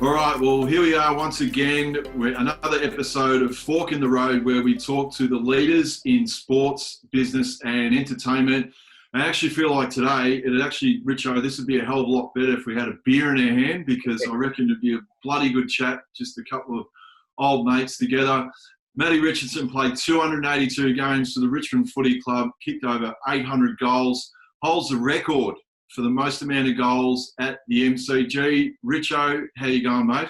All right, well, here we are once again with another episode of Fork in the Road, where we talk to the leaders in sports, business and entertainment. I actually feel like today, Richo, this would be a hell of a lot better if we had a beer in our hand, because I reckon it'd be a bloody good chat, just a couple of old mates together. Matthew Richardson played 282 games for the Richmond Footy Club, kicked over 800 goals, holds the record for the most amount of goals at the MCG. Richo, how you going, mate?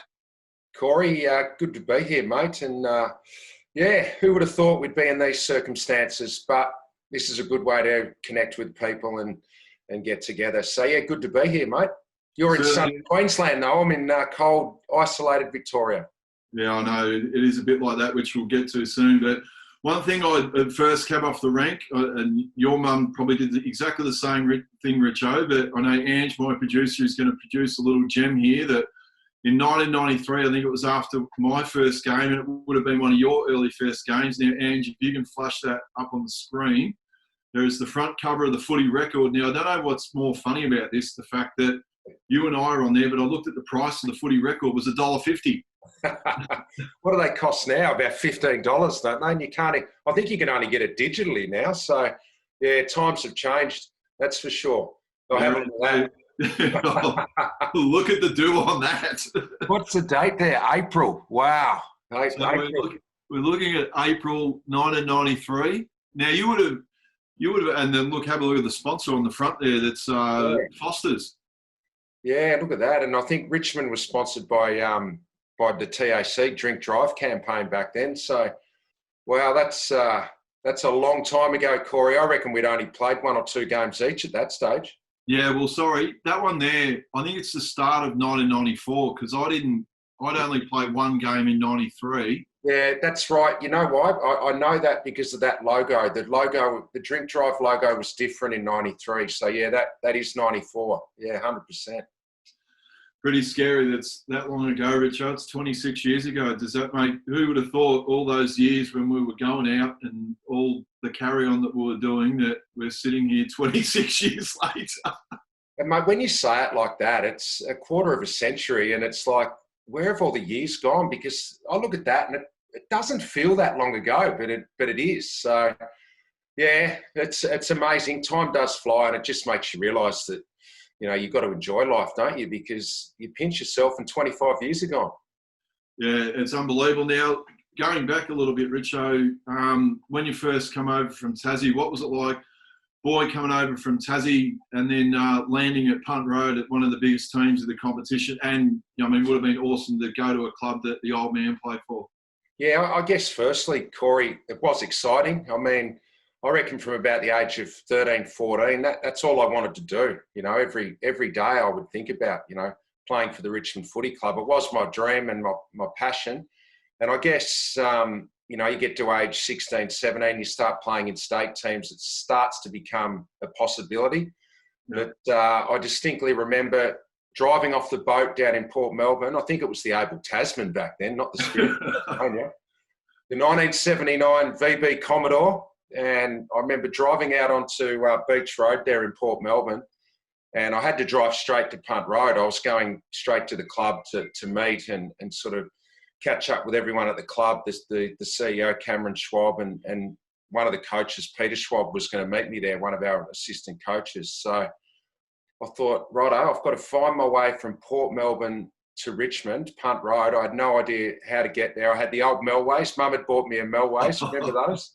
Corey, good to be here, mate. And who would have thought we'd be in these circumstances? But this is a good way to connect with people and get together. So, yeah, good to be here, mate. You're in sunny Queensland, though. I'm in cold, isolated Victoria. Yeah, I know. It is a bit like that, which we'll get to soon. But one thing I at first came off the rank, and your mum probably did exactly the same thing, Richo, but I know Ange, my producer, is going to produce a little gem here that in 1993, I think it was after my first game, and it would have been one of your early first games. Now, Ange, if you can flash that up on the screen, there is the front cover of the Footy Record. Now, I don't know what's more funny about this, the fact that you and I are on there, but I looked at the price of the Footy Record was $1.50. What do they cost now? About $15, don't they? And you can't. I think you can only get it digitally now. So, yeah, times have changed. That's for sure. Look at the do on that. What's the date there? April. Wow. So April. We're looking at April 1993. Now you would have, and then have a look at the sponsor on the front there. That's Foster's. Yeah, look at that. And I think Richmond was sponsored by the TAC Drink Drive campaign back then. So, wow, that's a long time ago, Corey. I reckon we'd only played 1 or 2 games each at that stage. Yeah, well, sorry, that one there, I think it's the start of 1994, because I'd only played 1 game in 93. Yeah, that's right. You know why? I know that because of that logo. The Drink Drive logo was different in 93. So, yeah, that is 94. Yeah, 100%. Pretty scary that's that long ago, Richard. It's 26 years ago. Does that make, who would have thought all those years when we were going out and all the carry-on that we were doing, that we're sitting here 26 years later? And mate, when you say it like that, it's a quarter of a century, and it's like, where have all the years gone? Because I look at that and it doesn't feel that long ago, but it is. So, yeah, it's amazing. Time does fly, and it just makes you realise that, you know, you've got to enjoy life, don't you? Because you pinch yourself and 25 years are gone. Yeah, it's unbelievable. Now, going back a little bit, Richo, when you first come over from Tassie, what was it like, boy coming over from Tassie and then landing at Punt Road at one of the biggest teams of the competition? And, I mean, it would have been awesome to go to a club that the old man played for. Yeah, I guess firstly, Corey, it was exciting. I mean, I reckon from about the age of 13, 14, that's all I wanted to do. You know, every day I would think about, you know, playing for the Richmond Footy Club. It was my dream and my passion. And I guess, you know, you get to age 16, 17, you start playing in state teams. It starts to become a possibility. Yeah. But I distinctly remember driving off the boat down in Port Melbourne. I think it was the Able Tasman back then, not the Spirit. The 1979 VB Commodore. And I remember driving out onto Beach Road there in Port Melbourne, and I had to drive straight to Punt Road. I was going straight to the club to meet and sort of catch up with everyone at the club. The CEO, Cameron Schwab, and one of the coaches, Peter Schwab, was going to meet me there, one of our assistant coaches. So I thought, righto, I've got to find my way from Port Melbourne to Richmond, Punt Road. I had no idea how to get there. I had the old Melways. Mum had bought me a Melways. Remember those?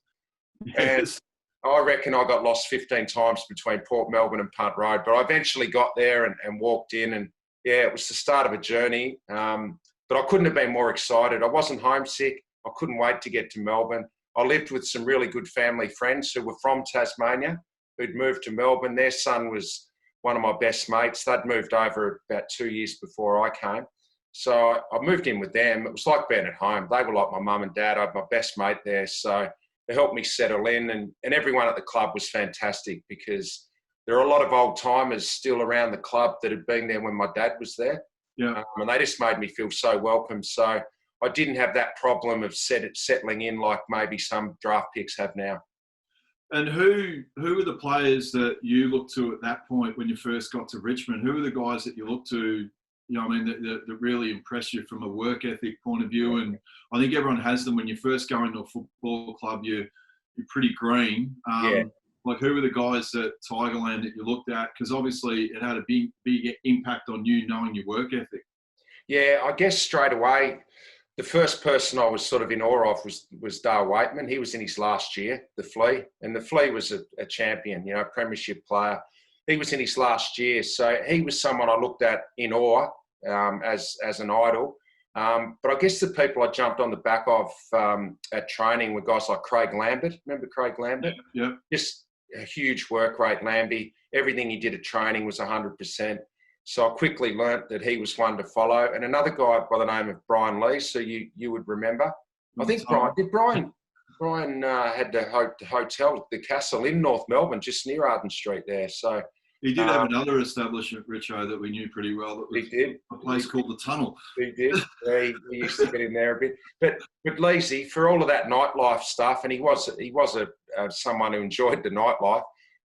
Yes. And I reckon I got lost 15 times between Port Melbourne and Punt Road, but I eventually got there and walked in, and yeah, it was the start of a journey. But I couldn't have been more excited. I wasn't homesick. I couldn't wait to get to Melbourne. I lived with some really good family friends who were from Tasmania, who'd moved to Melbourne. Their son was one of my best mates. They'd moved over about 2 years before I came. So I moved in with them. It was like being at home. They were like my mum and dad. I had my best mate there. So they helped me settle in, and everyone at the club was fantastic, because there are a lot of old timers still around the club that had been there when my dad was there. Yeah. And they just made me feel so welcome. So I didn't have that problem of settling in like maybe some draft picks have now. And who were the players that you looked to at that point when you first got to Richmond? Who were the guys that you looked to that really impress you from a work ethic point of view? And I think everyone has them when you first go into a football club. You're pretty green. Yeah. Like, who were the guys at Tigerland that you looked at? Because obviously it had a big impact on you knowing your work ethic. Yeah, I guess straight away, the first person I was sort of in awe of was Dale Waitman. He was in his last year, the Flea, and the Flea was a champion, premiership player. He was in his last year, so he was someone I looked at in awe as an idol. But I guess the people I jumped on the back of at training were guys like Craig Lambert. Remember Craig Lambert? Yeah. Just a huge work rate, Lambie. Everything he did at training was 100%. So I quickly learnt that he was one to follow. And another guy by the name of Brian Lee, so you would remember. I think Brian had the hotel, the Castle in North Melbourne, just near Arden Street there. So he did have another establishment, Richo, that we knew pretty well. That was a place called the Tunnel. He did. He used to get in there a bit. But Leesy, for all of that nightlife stuff, and he was someone who enjoyed the nightlife,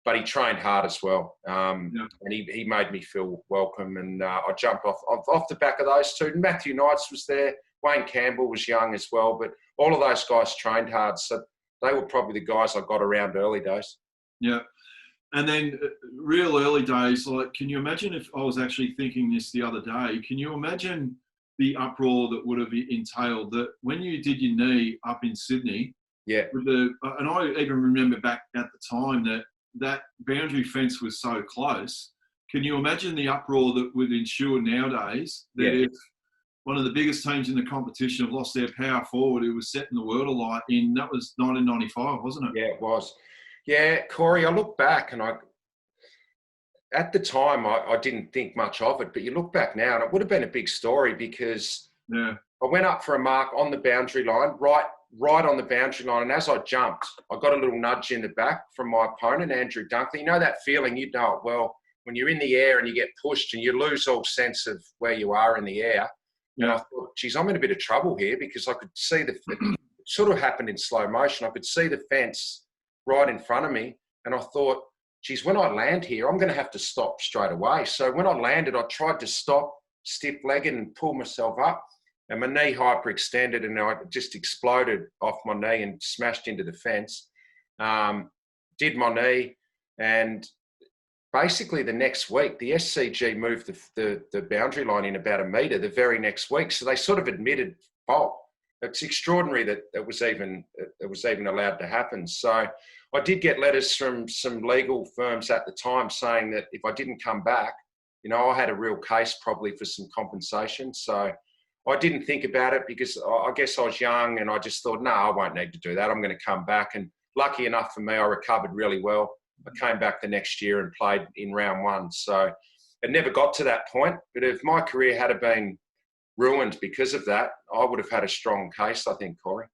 but he trained hard as well. And he made me feel welcome. And I jumped off the back of those two. Matthew Knights was there. Wayne Campbell was young as well. But all of those guys trained hard. So they were probably the guys I got around early days. Yeah. And then real early days, like, can you imagine, if I was actually thinking this the other day, can you imagine the uproar that would have entailed that when you did your knee up in Sydney? Yeah. And I even remember back at the time that boundary fence was so close. Can you imagine the uproar that would ensue nowadays that if one of the biggest teams in the competition have lost their power forward who was setting the world alight that was 1995, wasn't it? Yeah, it was. Yeah, Corey, I look back and at the time I didn't think much of it, but you look back now and it would have been a big story because I went up for a mark on the boundary line, right on the boundary line. And as I jumped, I got a little nudge in the back from my opponent, Andrew Dunkley. You know that feeling, you know it well, when you're in the air and you get pushed and you lose all sense of where you are in the air. Yeah. And I thought, geez, I'm in a bit of trouble here because I could see it sort of happened in slow motion. I could see the fence right in front of me. And I thought, geez, when I land here, I'm going to have to stop straight away. So when I landed, I tried to stop stiff-legged and pull myself up. And my knee hyperextended and I just exploded off my knee and smashed into the fence. Did my knee. And basically the next week, the SCG moved the boundary line in about a metre the very next week. So they sort of admitted fault. It's extraordinary that it was even allowed to happen. So I did get letters from some legal firms at the time saying that if I didn't come back, I had a real case probably for some compensation. So I didn't think about it because I guess I was young and I just thought, no, I won't need to do that. I'm going to come back. And lucky enough for me, I recovered really well. I came back the next year and played in round one. So it never got to that point. But if my career had been ruined because of that, I would have had a strong case, I think, Corey.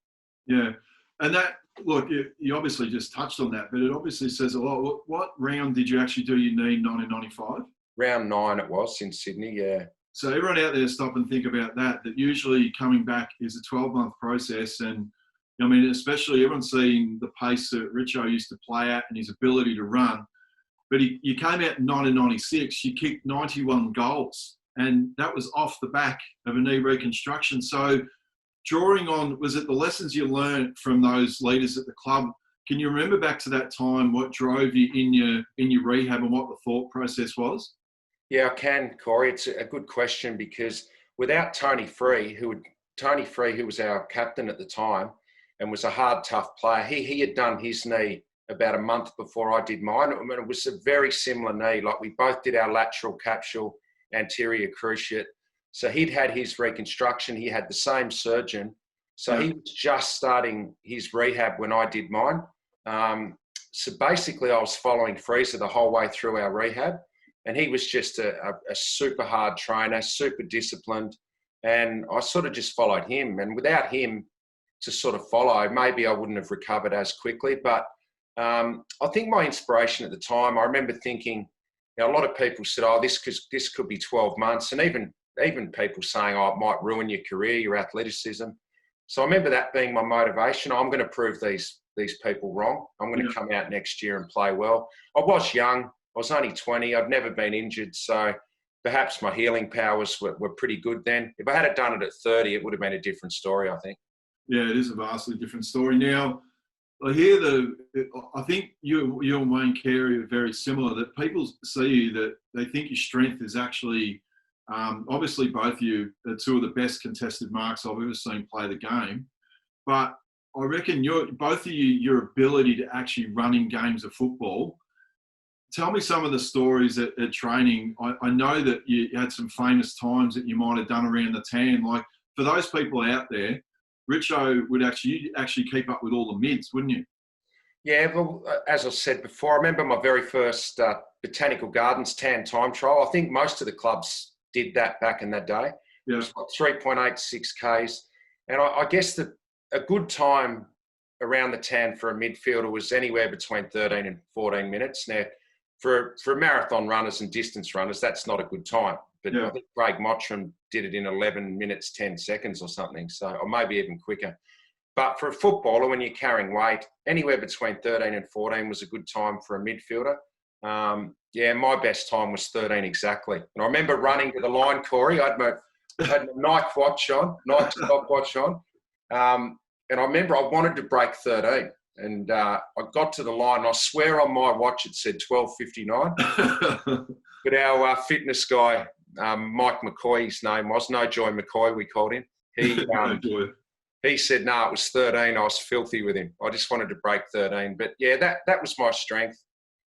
Yeah. And that, look, you obviously just touched on that, but it obviously says a lot. What round did you actually do your knee in 1995? Round 9 it was in Sydney, yeah. So everyone out there stop and think about that usually coming back is a 12-month process. And, especially everyone's seen the pace that Richo used to play at and his ability to run. But you came out in 1996, you kicked 91 goals. And that was off the back of a knee reconstruction. So drawing on, was it the lessons you learned from those leaders at the club? Can you remember back to that time, what drove you in your rehab and what the thought process was? Yeah, I can, Corey. It's a good question because without Tony Free, who was our captain at the time and was a hard, tough player, he had done his knee about a month before I did mine. It was a very similar knee. Like we both did our lateral capsule, anterior cruciate. So he'd had his reconstruction. He had the same surgeon. So he was just starting his rehab when I did mine. So basically I was following Freezer the whole way through our rehab. And he was just a super hard trainer, super disciplined. And I sort of just followed him. And without him to sort of follow, maybe I wouldn't have recovered as quickly. But I think my inspiration at the time, I remember thinking, a lot of people said, oh, this could be 12 months. And even people saying, oh, it might ruin your career, your athleticism. So I remember that being my motivation. I'm going to prove these people wrong. I'm going to come out next year and play well. I was young. I was only 20. I'd never been injured. So perhaps my healing powers were pretty good then. If I had done it at 30, it would have been a different story, I think. Yeah, it is a vastly different story. Now, I think you and Wayne Carey are very similar, that people see you, that they think your strength is actually, obviously both of you are two of the best contested marks I've ever seen play the game. But I reckon both of you, your ability to actually run in games of football. Tell me some of the stories at training. I know that you had some famous times that you might have done around the tan. Like, for those people out there, Richo would actually keep up with all the mids, wouldn't you? Yeah, well, as I said before, I remember my very first Botanical Gardens tan time trial. I think most of the clubs did that back in that day. Yeah. It was like 3.86 Ks. And I guess that a good time around the tan for a midfielder was anywhere between 13 and 14 minutes. Now, for marathon runners and distance runners, that's not a good time. But I think Craig Mottram did it in 11 minutes, 10 seconds or something, or maybe even quicker. But for a footballer, when you're carrying weight, anywhere between 13 and 14 was a good time for a midfielder. My best time was 13 exactly. And I remember running to the line, Corey. I had my Nike stopwatch on. And I remember I wanted to break 13. And I got to the line. I swear on my watch it said 12:59. But our fitness guy, Mike McCoy, his name was, No Joy McCoy, we called him. He said, no, it was 13. I was filthy with him. I just wanted to break 13. But yeah, that was my strength.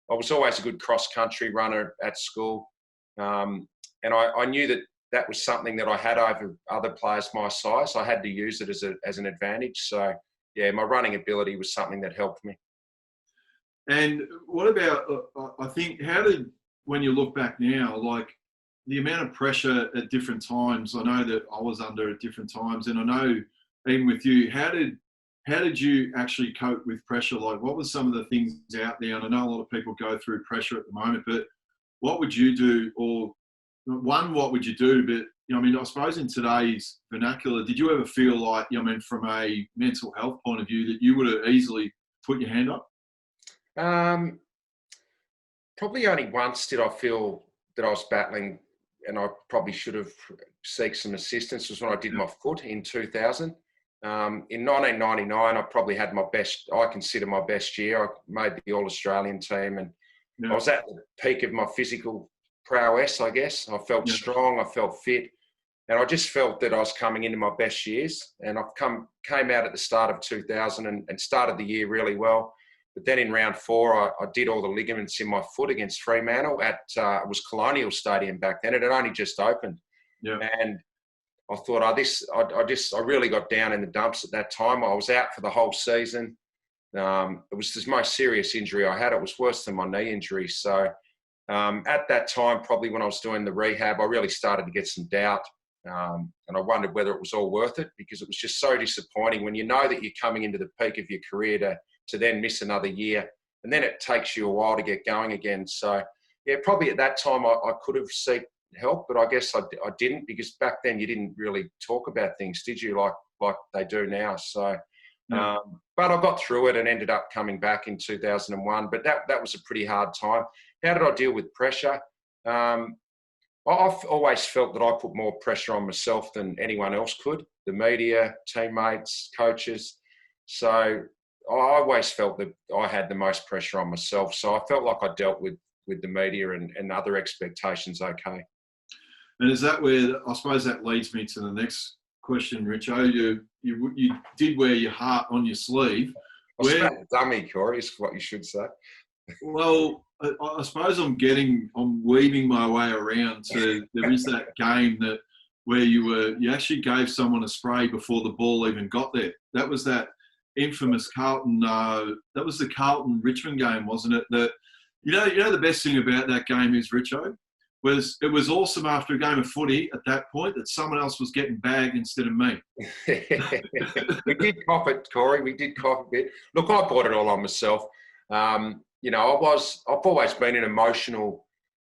I was always a good cross-country runner at school. And I knew that was something that I had over other players my size. I had to use it as an advantage. So, yeah, my running ability was something that helped me. And what about, I think, when you look back now, like the amount of pressure at different times, I know that I was under at different times, and I know even with you, how did you actually cope with pressure? Like, what were some of the things out there? And I know a lot of people go through pressure at the moment, but what would you do? Or one, what would you do? But I suppose in today's vernacular, did you ever feel like, from a mental health point of view, that you would have easily put your hand up? Probably only once did I feel that I was battling, and I probably should have sought some assistance, was when I did my foot in 2000. In 1999, I probably had I consider my best year. I made the All-Australian team, and I was at the peak of my physical prowess, I guess. I felt strong, I felt fit, and I just felt that I was coming into my best years. And came out at the start of 2000 and started the year really well. But then in round 4, I did all the ligaments in my foot against Fremantle at it was Colonial Stadium back then. It had only just opened, and I thought, I really got down in the dumps at that time. I was out for the whole season. It was the most serious injury I had. It was worse than my knee injury. So at that time, probably when I was doing the rehab, I really started to get some doubt. And I wondered whether it was all worth it, because it was just so disappointing when you know that you're coming into the peak of your career to then miss another year. And then it takes you a while to get going again. So, yeah, probably at that time I could have sought help, but I guess I didn't, because back then you didn't really talk about things, did you, like they do now? So, but I got through it and ended up coming back in 2001. But that was a pretty hard time. How did I deal with pressure? I've always felt that I put more pressure on myself than anyone else could, the media, teammates, coaches. So I always felt that I had the most pressure on myself. So I felt like I dealt with the media and other expectations okay. And is that where, I suppose that leads me to the next question, Richo. You did wear your heart on your sleeve. I was a dummy, Corey, is what you should say. Well, I suppose I'm weaving my way around to, there is that game where you actually gave someone a spray before the ball even got there. That was that infamous Carlton, that was the Carlton Richmond game, wasn't it? That, you know the best thing about that game is, Richo, it was awesome after a game of footy at that point that someone else was getting bagged instead of me. We did cop it, Corey. We did cop a bit. Look, I brought it all on myself. I've always been an emotional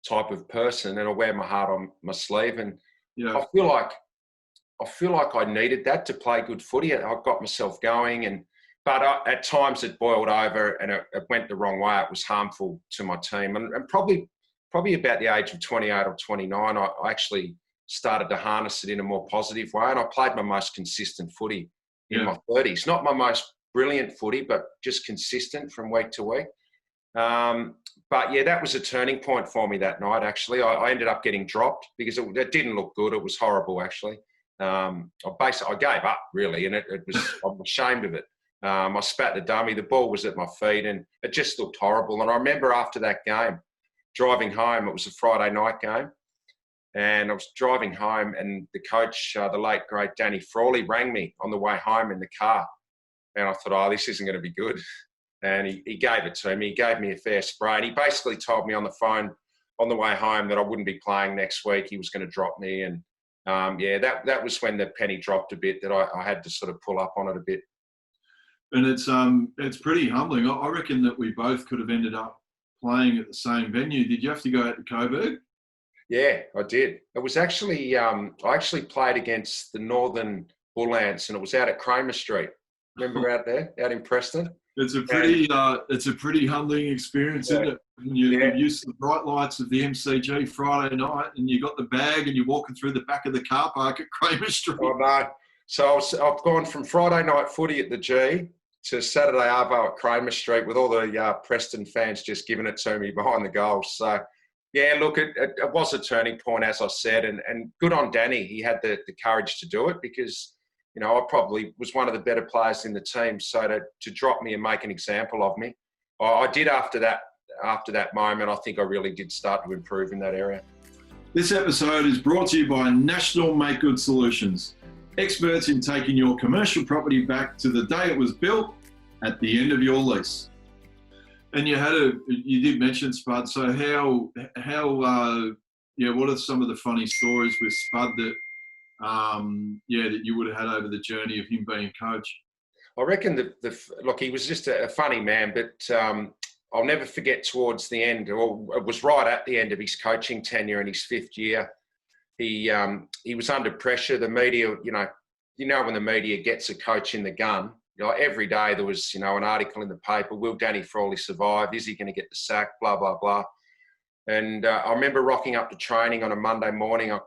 type of person, and I wear my heart on my sleeve. And I feel like I needed that to play good footy. I got myself going, but at times it boiled over and it went the wrong way. It was harmful to my team, and probably probably about the age of 28 or 29, I actually started to harness it in a more positive way. And I played my most consistent footy in my 30s. Not my most brilliant footy, but just consistent from week to week. But yeah, that was a turning point for me that night, actually. I ended up getting dropped because it didn't look good. It was horrible, actually. I gave up, really, and I'm ashamed of it. I spat the dummy. The ball was at my feet, and it just looked horrible. And I remember after that game, driving home, it was a Friday night game, and I was driving home, and the coach, the late, great Danny Frawley, rang me on the way home in the car. And I thought, oh, this isn't going to be good. And he gave it to me. He gave me a fair spray. And he basically told me on the phone on the way home that I wouldn't be playing next week. He was going to drop me. And, that was when the penny dropped a bit, that I had to sort of pull up on it a bit. And it's pretty humbling. I reckon that we both could have ended up playing at the same venue. Did you have to go out to Coburg? Yeah, I did. It was actually, I actually played against the Northern Bull Ants, and it was out at Kramer Street. Remember out there, out in Preston? It's a pretty humbling experience, isn't it? When you're used to the bright lights of the MCG Friday night, and you got the bag, and you're walking through the back of the car park at Kramer Street. Oh no! So I've gone from Friday night footy at the G to Saturday arvo at Kramer Street with all the Preston fans just giving it to me behind the goals. So yeah, look, it was a turning point, as I said, and good on Danny. He had the courage to do it because, you know, I probably was one of the better players in the team. So to drop me and make an example of me, I did after that moment. I think I really did start to improve in that area. This episode is brought to you by National Make Good Solutions, experts in taking your commercial property back to the day it was built at the end of your lease. And you did mention Spud. So what are some of the funny stories with Spud that you would have had over the journey of him being coach? I reckon look, he was just a funny man, but I'll never forget towards the end, or it was right at the end of his coaching tenure in his 5th year. He was under pressure. The media, you know, when the media gets a coach in the gun, every day there was, an article in the paper, will Danny Frawley survive? Is he going to get the sack? Blah, blah, blah. And I remember rocking up to training on a Monday morning. I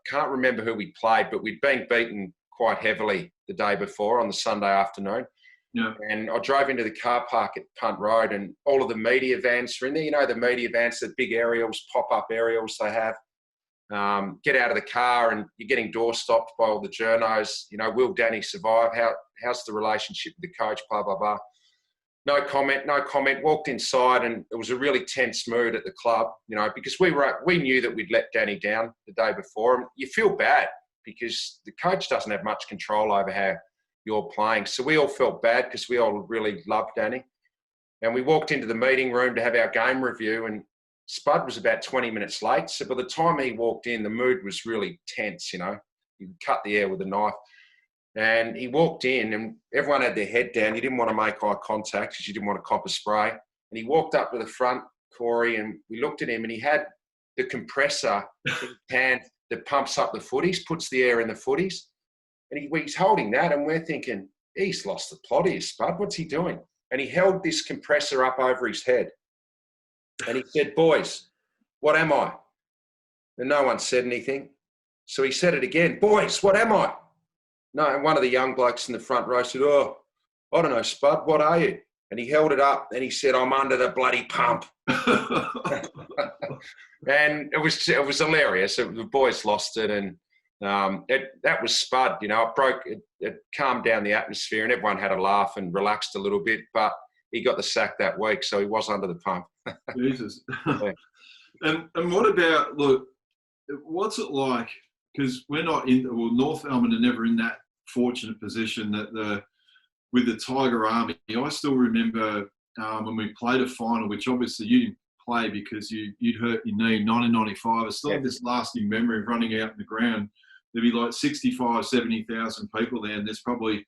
can't remember who we played, but we'd been beaten quite heavily the day before on the Sunday afternoon. Yeah. And I drove into the car park at Punt Road, and all of the media vans were in there. The media vans, the big aerials, pop-up aerials they have. Get out of the car and you're getting door stopped by all the journos. Will Danny survive? How's the relationship with the coach? Blah, blah, blah. No comment. Walked inside, and it was a really tense mood at the club, because we knew that we'd let Danny down the day before. And you feel bad because the coach doesn't have much control over how you're playing. So we all felt bad because we all really loved Danny. And we walked into the meeting room to have our game review, and Spud was about 20 minutes late. So by the time he walked in, the mood was really tense, You cut the air with a knife. And he walked in, and everyone had their head down. You didn't want to make eye contact because you didn't want to cop a spray. And he walked up to the front, Corey, and we looked at him, and he had the compressor in his hand that pumps up the footies, puts the air in the footies. And he's holding that, and we're thinking, he's lost the plot here, Spud. What's he doing? And he held this compressor up over his head. And he said, boys, what am I? And no one said anything. So he said it again, boys, what am I? No, and one of the young blokes in the front row said, oh, I don't know, Spud, what are you? And he held it up and he said, I'm under the bloody pump. And it was hilarious. The boys lost it, and that was Spud. It calmed down the atmosphere, and everyone had a laugh and relaxed a little bit, but he got the sack that week, so he was under the pump. Jesus. Yeah. And what about, look, what's it like? Because we're not North Melbourne are never in that fortunate position that with the Tiger Army. I still remember when we played a final, which obviously you didn't play because you'd hurt your knee in 1995. I still have this lasting memory of running out in the ground. There'd be like 65, 70,000 people there, and there's probably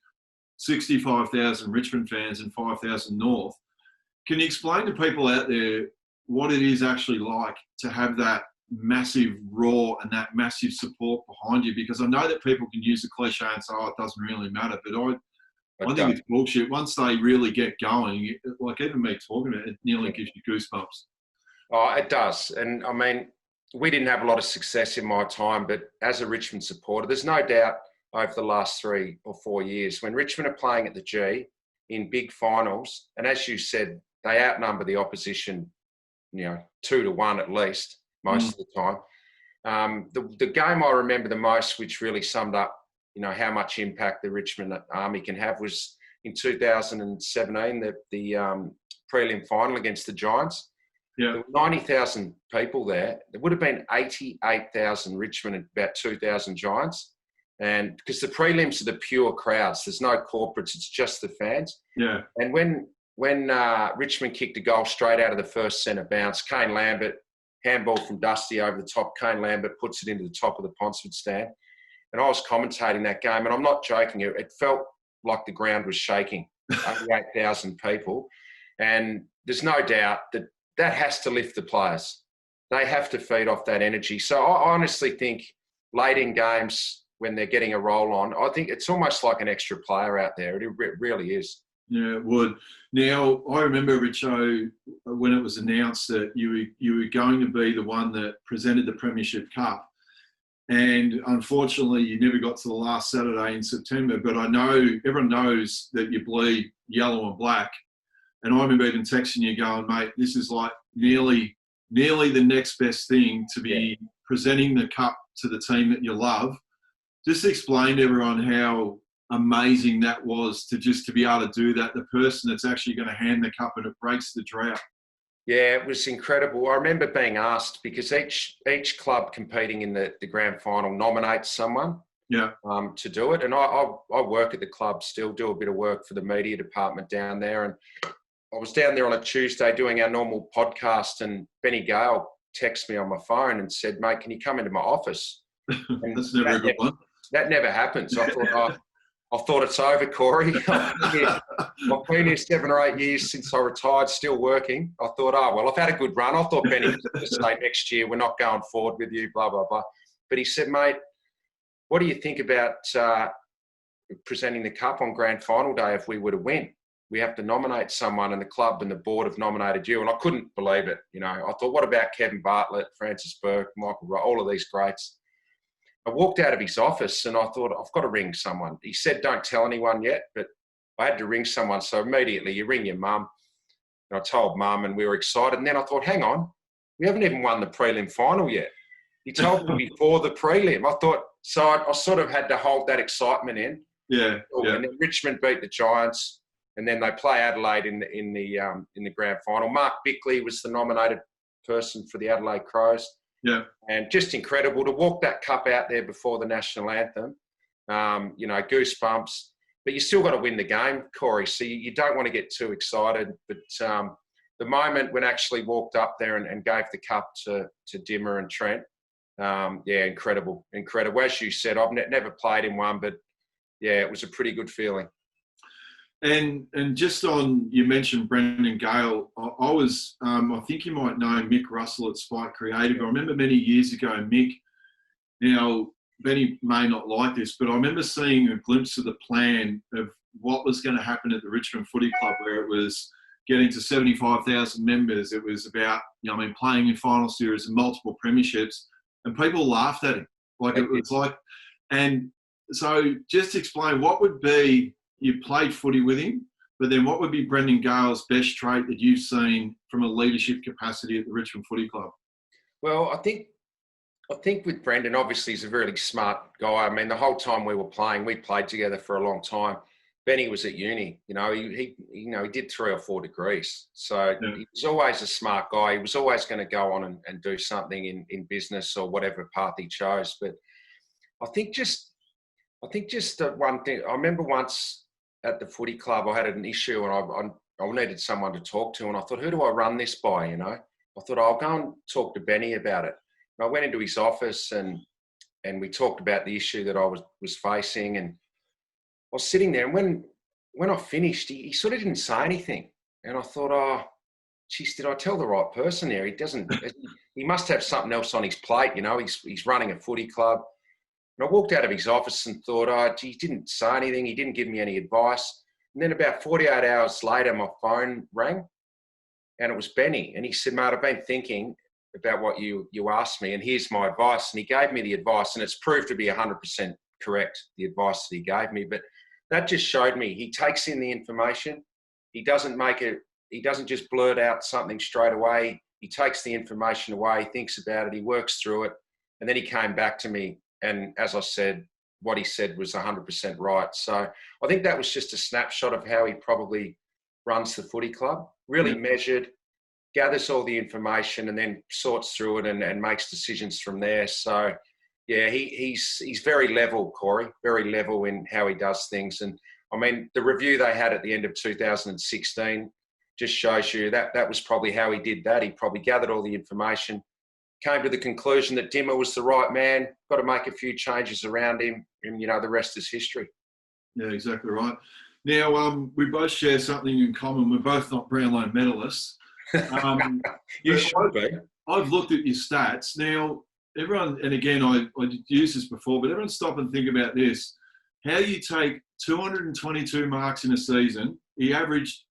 65,000 Richmond fans and 5,000 North. Can you explain to people out there what it is actually like to have that massive roar and that massive support behind you? Because I know that people can use the cliche and say, oh, it doesn't really matter. But I think it's bullshit. Once they really get going, like even me talking about it, nearly gives you goosebumps. Oh, it does. And I mean, we didn't have a lot of success in my time, but as a Richmond supporter, there's no doubt over the last 3 or 4 years, when Richmond are playing at the G in big finals, and as you said, they outnumber the opposition, 2-1 at least, most of the time. The game I remember the most, which really summed up, how much impact the Richmond Army can have, was in 2017, the prelim final against the Giants. Yeah. There were 90,000 people there. There would have been 88,000 Richmond and about 2,000 Giants. And because the prelims are the pure crowds, there's no corporates, it's just the fans. Yeah. And when Richmond kicked a goal straight out of the first centre bounce, Kane Lambert, handball from Dusty over the top, Kane Lambert puts it into the top of the Ponsford stand. And I was commentating that game, and I'm not joking, it felt like the ground was shaking, 88,000 people. And there's no doubt that has to lift the players. They have to feed off that energy. So I honestly think late in games, when they're getting a roll on, I think it's almost like an extra player out there. It really is. Yeah, it would. Now, I remember, Richo, when it was announced that you were going to be the one that presented the Premiership Cup. And unfortunately, you never got to the last Saturday in September. But I know, everyone knows that you bleed yellow and black. And I remember even texting you going, mate, this is like nearly the next best thing to be presenting the cup to the team that you love. Just explain to everyone how amazing that was to be able to do that. The person that's actually going to hand the cup and it breaks the drought. Yeah, it was incredible. I remember being asked, because each club competing in the grand final nominates someone to do it. And I work at the club still, do a bit of work for the media department down there. And I was down there on a Tuesday doing our normal podcast, and Benny Gale texted me on my phone and said, mate, can you come into my office? And that's never a good one. That never happens. I thought it's over, Corey. I've been here 7 or 8 years since I retired, still working. I thought, I've had a good run. I thought Benny was going to say next year, we're not going forward with you, blah, blah, blah. But he said, mate, what do you think about presenting the cup on grand final day if we were to win? We have to nominate someone, and the club and the board have nominated you. And I couldn't believe it. I thought, what about Kevin Bartlett, Francis Burke, Michael Rowe, all of these greats? I walked out of his office and I thought, I've got to ring someone. He said, don't tell anyone yet, but I had to ring someone. So immediately you ring your mum. And I told mum, and we were excited. And then I thought, hang on, we haven't even won the prelim final yet. He told me before the prelim. I thought, so I sort of had to hold that excitement in. Yeah. And then Richmond beat the Giants, and then they play Adelaide in the grand final. Mark Bickley was the nominated person for the Adelaide Crows. Yeah. And just incredible to walk that cup out there before the national anthem. Goosebumps. But you still got to win the game, Corey. So you don't want to get too excited. But the moment when I actually walked up there and gave the cup to Dimmer and Trent, incredible. As you said, I've never played in one, but yeah, it was a pretty good feeling. And just on, you mentioned Brendan Gale. I was, I think you might know Mick Russell at Spike Creative. I remember many years ago, Mick, now Benny may not like this, but I remember seeing a glimpse of the plan of what was going to happen at the Richmond Footy Club, where it was getting to 75,000 members. It was about, playing in final series and multiple premierships, and people laughed at him. It was like, and so just explain what would be, you played footy with him, but then what would be Brendan Gale's best trait that you've seen from a leadership capacity at the Richmond Footy Club? Well, I think with Brendan, obviously he's a really smart guy. I mean, the whole time we were playing, we played together for a long time. Benny was at uni, he did 3 or 4 degrees. So he was always a smart guy. He was always going to go on and do something in business or whatever path he chose. But I think just one thing, I remember once at the footy club, I had an issue and I needed someone to talk to. And I thought, who do I run this by, I thought, I'll go and talk to Benny about it. And I went into his office and we talked about the issue that I was facing. And I was sitting there, and when I finished, he sort of didn't say anything. And I thought, geez, did I tell the right person there? He must have something else on his plate, he's running a footy club. And I walked out of his office and thought, he didn't say anything. He didn't give me any advice. And then about 48 hours later, my phone rang. and it was Benny. And he said, mate, I've been thinking about what you asked me, and here's my advice. And he gave me the advice, and it's proved to be 100% correct, the advice that he gave me. But that just showed me he takes in the information. He doesn't just blurt out something straight away. He takes the information away, thinks about it, he works through it. And then he came back to me. And as I said, what he said was 100% right. So I think that was just a snapshot of how he probably runs the footy club. Really measured, gathers all the information, and then sorts through it and makes decisions from there. So, yeah, he's very level, Corey, very level in how he does things. And, I mean, the review they had at the end of 2016 just shows you that was probably how he did that. He probably gathered all the information, came to the conclusion that Dimmer was the right man, got to make a few changes around him, and, you know, the rest is history. Yeah, exactly right. Now, we both share something in common. We're both not Brownlow medalists. You should be. I've looked at your stats. Now, everyone, and again, I used this before, but everyone stop and think about this. How you take 222 marks in a season, he averaged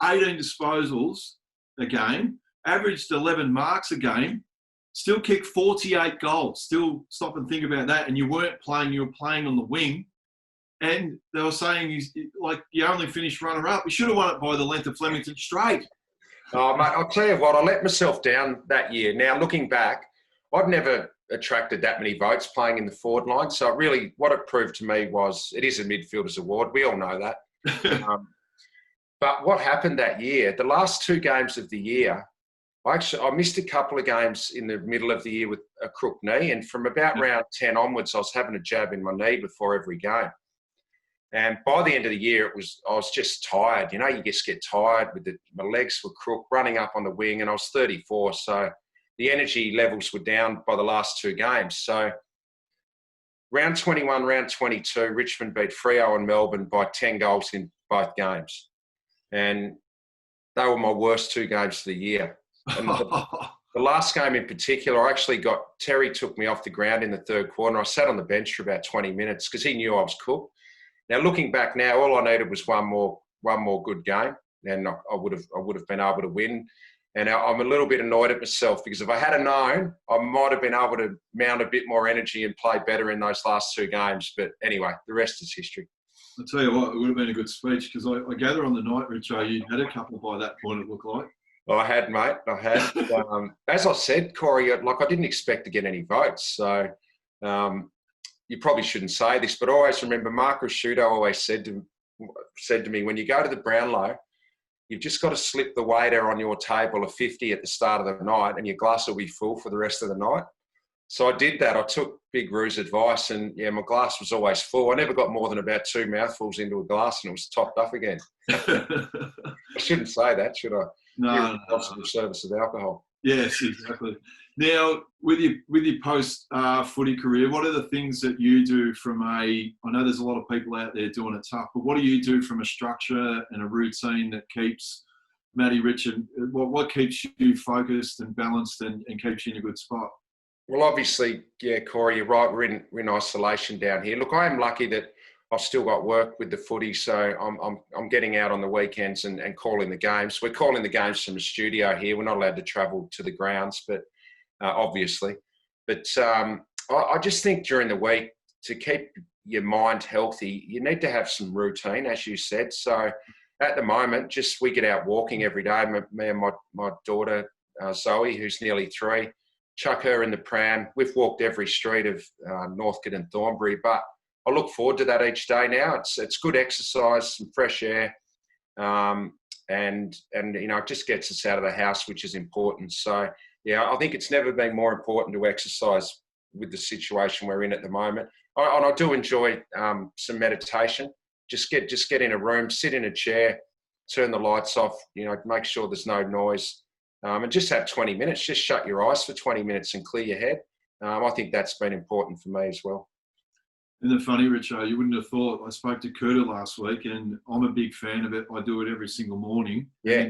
18 disposals a game, averaged 11 marks a game, still kicked 48 goals. Still stop and think about that. And you weren't playing, you were playing on the wing. And they were saying, you only finished runner-up. You should have won it by the length of Flemington straight. Oh, mate, I'll tell you what, I let myself down that year. Now, looking back, I've never attracted that many votes playing in the forward line. So really, what it proved to me was it is a midfielder's award. We all know that. But what happened that year, the last 2 games of the year, I missed a couple of games in the middle of the year with a crook knee. And from about round 10 onwards, I was having a jab in my knee before every game. And by the end of the year, I was just tired. You know, you just get tired my legs were crook, running up on the wing, and I was 34. So the energy levels were down by the last 2 games. So round 21, round 22, Richmond beat Freo and Melbourne by 10 goals in both games. And they were my worst 2 games of the year. And the last game in particular, Terry took me off the ground in the 3rd quarter. I sat on the bench for about 20 minutes because he knew I was cooked. Now, looking back now, all I needed was one more good game, and I would have been able to win. And I'm a little bit annoyed at myself because if I had known, I might have been able to mount a bit more energy and play better in those last 2 games. But anyway, the rest is history. I'll tell you what, it would have been a good speech because I gather on the night, Richo, you had a couple by that point, it looked like. I had, mate. I had. As I said, Corey, I didn't expect to get any votes. So you probably shouldn't say this, but I always remember Mark Rasciuto always said to me, when you go to the Brownlow, you've just got to slip the waiter on your table a 50 at the start of the night and your glass will be full for the rest of the night. So I did that. I took Big Roo's advice and, yeah, my glass was always full. I never got more than about 2 mouthfuls into a glass and it was topped up again. I shouldn't say that, should I? No. Responsible service of alcohol. Yes, exactly. Now, with your post footy career, what are the things that you do I know there's a lot of people out there doing it tough, but what do you do from a structure and a routine that keeps Matty Richard, what keeps you focused and balanced and keeps you in a good spot? Well, obviously, yeah, Corey, you're right. We're in isolation down here. Look, I am lucky that I've still got work with the footy, so I'm getting out on the weekends and calling the games. We're calling the games from the studio here. We're not allowed to travel to the grounds, but obviously. But I just think during the week, to keep your mind healthy, you need to have some routine, as you said. So at the moment, we get out walking every day. Me and my daughter, Zoe, who's nearly 3, chuck her in the pram. We've walked every street of Northcote and Thornbury, but I look forward to that each day now. It's good exercise, some fresh air, and you know, it just gets us out of the house, which is important. So yeah, I think it's never been more important to exercise with the situation we're in at the moment. And I do enjoy some meditation. Just get in a room, sit in a chair, turn the lights off. You know, make sure there's no noise, and just have 20 minutes. Just shut your eyes for 20 minutes and clear your head. I think that's been important for me as well. Isn't it funny, Richo? You wouldn't have thought. I spoke to Curta last week, and I'm a big fan of it. I do it every single morning. Yeah.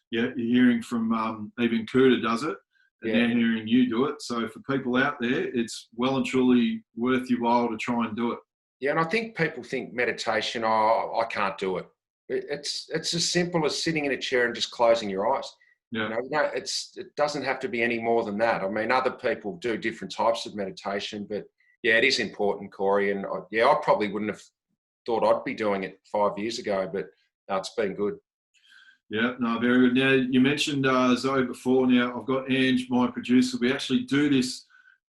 You're hearing from even Curta does it, and now hearing you do it. So for people out there, it's well and truly worth your while to try and do it. Yeah, and I think people think meditation, I can't do it. It's as simple as sitting in a chair and just closing your eyes. Yeah. It doesn't have to be any more than that. I mean, other people do different types of meditation, but yeah, it is important, Corey. And I probably wouldn't have thought I'd be doing it 5 years ago, but no, it's been good. Yeah, no, very good. Now, you mentioned Zoe before. Now, I've got Ange, my producer. We actually do this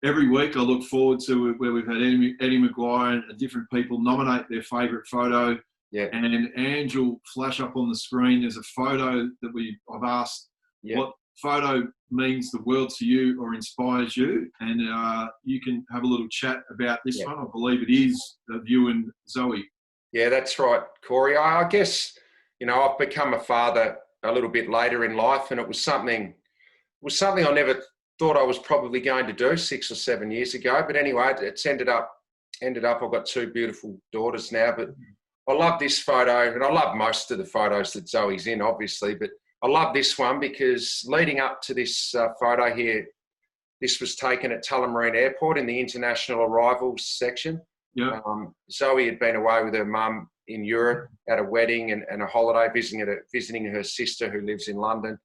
every week. I look forward to where we've had Eddie Maguire and different people nominate their favourite photo. Yeah. And Ange will flash up on the screen. There's a photo that I've asked what photo means the world to you or inspires you. And you can have a little chat about this one. I believe it is of you and Zoe. Yeah, that's right, Corey. I guess, I've become a father a little bit later in life, and it was something I never thought I was probably going to do 6 or 7 years ago. But anyway, it's ended up I've got 2 beautiful daughters now. But I love this photo, and I love most of the photos that Zoe's in, obviously. But I love this one because leading up to this photo here, this was taken at Tullamarine Airport in the international arrivals section. Yeah. Zoe had been away with her mum in Europe at a wedding and a holiday, visiting her sister who lives in London.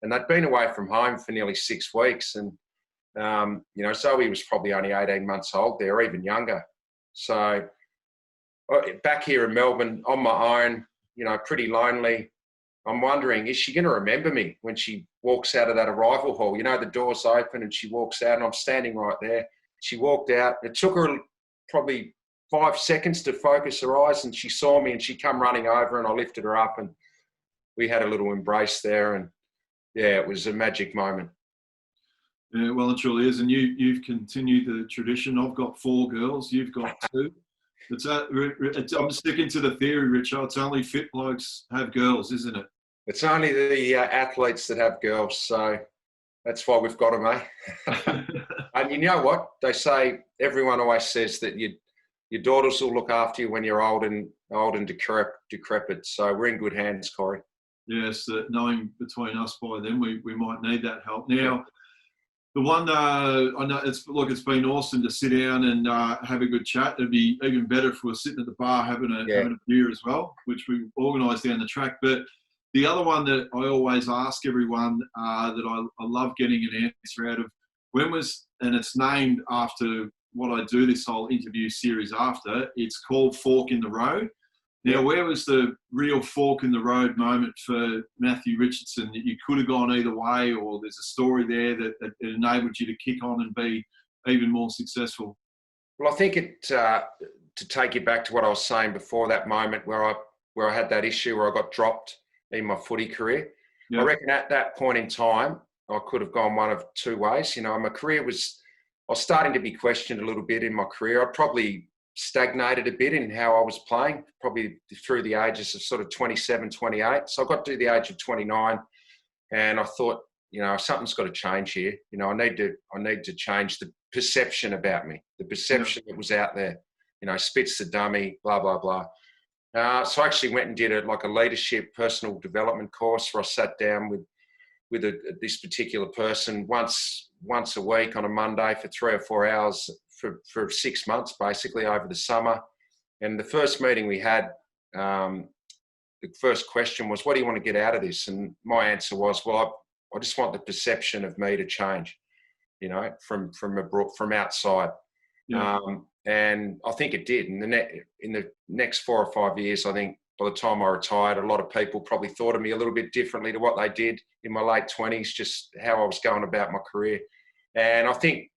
And they'd been away from home for nearly 6 weeks. And, Zoe was probably only 18 months old there, or even younger. So back here in Melbourne on my own, pretty lonely. I'm wondering, is she going to remember me when she walks out of that arrival hall? The door's open and she walks out and I'm standing right there. She walked out. It took her probably 5 seconds to focus her eyes, and she saw me and she come running over and I lifted her up and we had a little embrace there. And yeah, it was a magic moment. Yeah, well, it truly is. And you've continued the tradition. I've got 4 girls. You've got 2. I'm sticking to the theory, Richard. It's only fit blokes have girls, isn't it? It's only the athletes that have girls. So that's why we've got them, eh? And you know what? They say, everyone always says that your daughters will look after you when you're old and decrepit. So we're in good hands, Corey. Yes, knowing between us by then, we might need that help. Now, the one I know, it's been awesome to sit down and have a good chat. It'd be even better if we were sitting at the bar having a beer as well, which we organised down the track. But the other one that I always ask everyone that I love getting an answer out of, and it's named after what I do this whole interview series after, it's called Fork in the Road. Now, where was the real fork in the road moment for Matthew Richardson that you could have gone either way, or there's a story there that enabled you to kick on and be even more successful? Well, I think to take you back to what I was saying before, that moment where I had that issue where I got dropped in my footy career, I reckon at that point in time, I could have gone one of 2 ways. My career I was starting to be questioned a little bit in my career. I probably stagnated a bit in how I was playing, probably through the ages of sort of 27, 28. So I got to the age of 29 and I thought, something's got to change here. I need to change the perception about me, the perception that was out there, Spitz the dummy, blah, blah, blah. So I actually went and did a leadership personal development course where I sat down with this particular person once a week on a Monday for 3 or 4 hours for 6 months, basically over the summer. And the first meeting we had, the first question was, what do you want to get out of this? And my answer was, well, I just want the perception of me to change, from outside. Yeah. And I think it did. In the next 4 or 5 years, I think by the time I retired, a lot of people probably thought of me a little bit differently to what they did in my late 20s, just how I was going about my career. And I think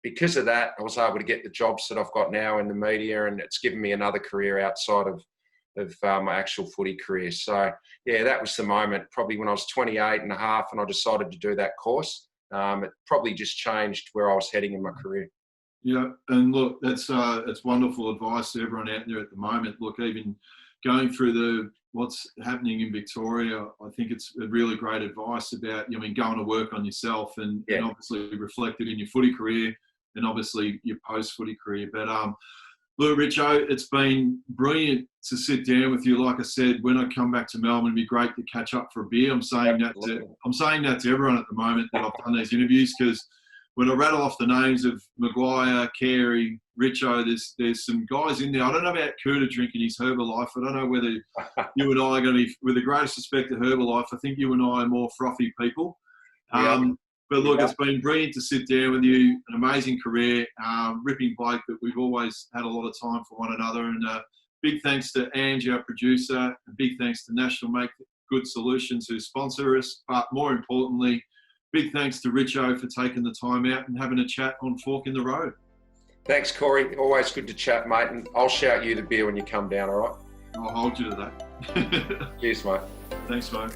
because of that, I was able to get the jobs that I've got now in the media, and it's given me another career outside of my actual footy career. So, yeah, that was the moment, probably when I was 28 and a half and I decided to do that course. It probably just changed where I was heading in my career. Yeah, and look, that's wonderful advice to everyone out there at the moment. Look, even going through what's happening in Victoria, I think it's a really great advice about, going to work on yourself and obviously reflected in your footy career and obviously your post-footy career. But look, Richo, it's been brilliant to sit down with you. Like I said, when I come back to Melbourne, it'd be great to catch up for a beer. I'm saying that to everyone at the moment that I've done these interviews, because when I rattle off the names of Maguire, Carey, Richo, there's some guys in there. I don't know about Cooter drinking his Herbalife. I don't know whether you and I are going to be, with the greatest respect to Herbalife, I think you and I are more frothy people. But look, it's been brilliant to sit down with you. An amazing career, ripping bloke that we've always had a lot of time for one another. And big thanks to Angie, our producer, and big thanks to National Make Good Solutions who sponsor us. But more importantly, big thanks to Richo for taking the time out and having a chat on Fork in the Road. Thanks, Corey. Always good to chat, mate. And I'll shout you the beer when you come down, all right? I'll hold you to that. Cheers, mate. Thanks, mate.